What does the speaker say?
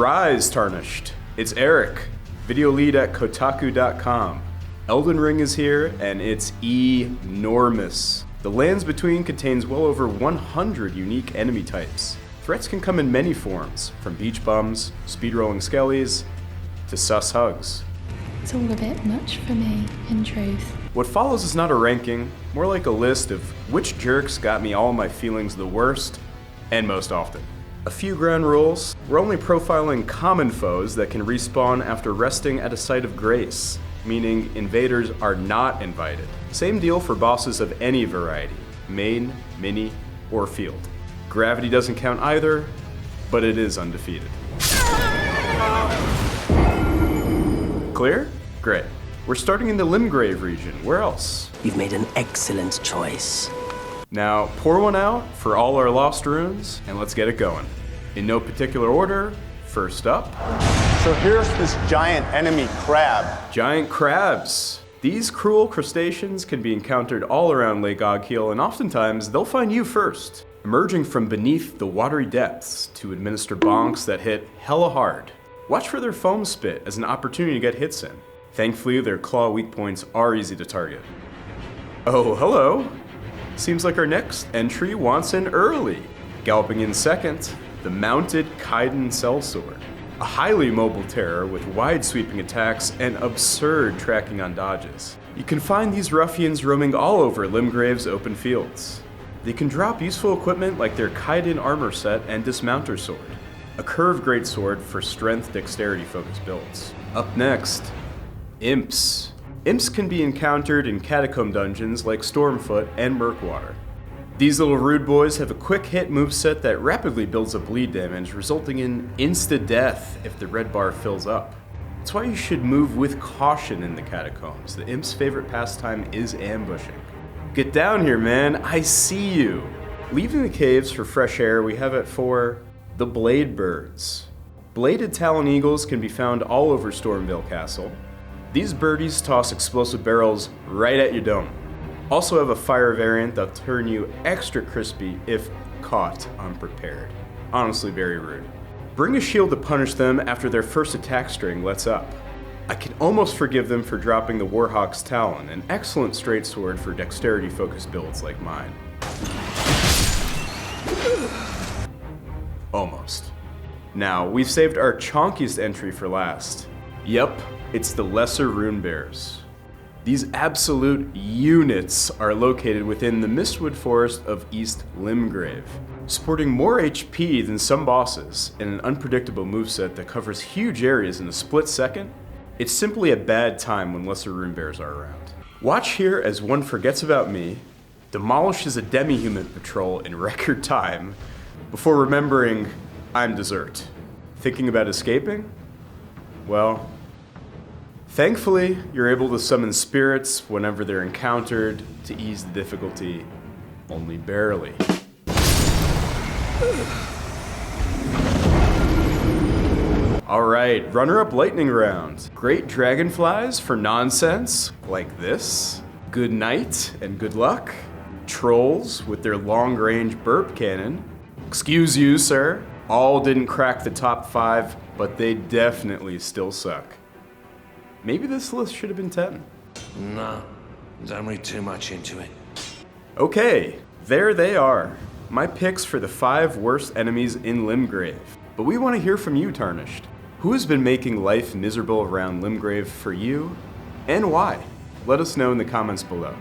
Rise, Tarnished. It's Eric, video lead at Kotaku.com. Elden Ring is here, and it's enormous. The Lands Between contains well over 100 unique enemy types. Threats can come in many forms, from beach bums, speed-rolling skellies, to sus hugs. It's all a bit much for me, in truth. What follows is not a ranking, more like a list of which jerks got me all my feelings the worst, and most often. A few ground rules: we're only profiling common foes that can respawn after resting at a site of grace, meaning invaders are not invited. Same deal for bosses of any variety, main, mini, or field. Gravity doesn't count either, but it is undefeated. Clear? Great. We're starting in the Limgrave region. Where else? You've made an excellent choice. Now, pour one out for all our lost runes, and let's get it going. In no particular order, first up... So here's this giant enemy crab. Giant crabs. These cruel crustaceans can be encountered all around Lake Oghiel, and oftentimes they'll find you first, emerging from beneath the watery depths to administer bonks that hit hella hard. Watch for their foam spit as an opportunity to get hits in. Thankfully, their claw weak points are easy to target. Oh, hello. Seems like our next entry wants in early. Galloping in second, the mounted Kaiden Sellsword. A highly mobile terror with wide sweeping attacks and absurd tracking on dodges. You can find these ruffians roaming all over Limgrave's open fields. They can drop useful equipment like their Kaiden armor set and dismounter sword. A curved greatsword for strength dexterity focused builds. Up next, Imps. Imps can be encountered in catacomb dungeons like Stormfoot and Murkwater. These little rude boys have a quick hit moveset that rapidly builds up bleed damage, resulting in insta-death if the red bar fills up. That's why you should move with caution in the catacombs. The Imp's favorite pastime is ambushing. Get down here, man, I see you. Leaving the caves for fresh air, we have it for the Blade Birds. Bladed Talon Eagles can be found all over Stormvale Castle. These birdies toss explosive barrels right at your dome. Also have a fire variant that'll turn you extra crispy if caught unprepared. Honestly, very rude. Bring a shield to punish them after their first attack string lets up. I can almost forgive them for dropping the Warhawk's Talon, an excellent straight sword for dexterity-focused builds like mine. Almost. Now, we've saved our chonkiest entry for last. Yep, it's the Lesser Rune Bears. These absolute units are located within the Mistwood Forest of East Limgrave, sporting more HP than some bosses and an unpredictable moveset that covers huge areas in a split second. It's simply a bad time when Lesser Rune Bears are around. Watch here as one forgets about me, demolishes a demi-human patrol in record time, before remembering I'm dessert. Thinking about escaping? Well, thankfully, you're able to summon spirits whenever they're encountered to ease the difficulty, only barely. Alright, runner-up lightning round. Great dragonflies for nonsense, like this. Good night and good luck. Trolls with their long-range burp cannon. Excuse you, sir. All didn't crack the top 5, but they definitely still suck. Maybe this list should have been 10. No, don't read too much into it. Okay, there they are. My picks for the 5 worst enemies in Limgrave. But we want to hear from you, Tarnished. Who has been making life miserable around Limgrave for you, and why? Let us know in the comments below.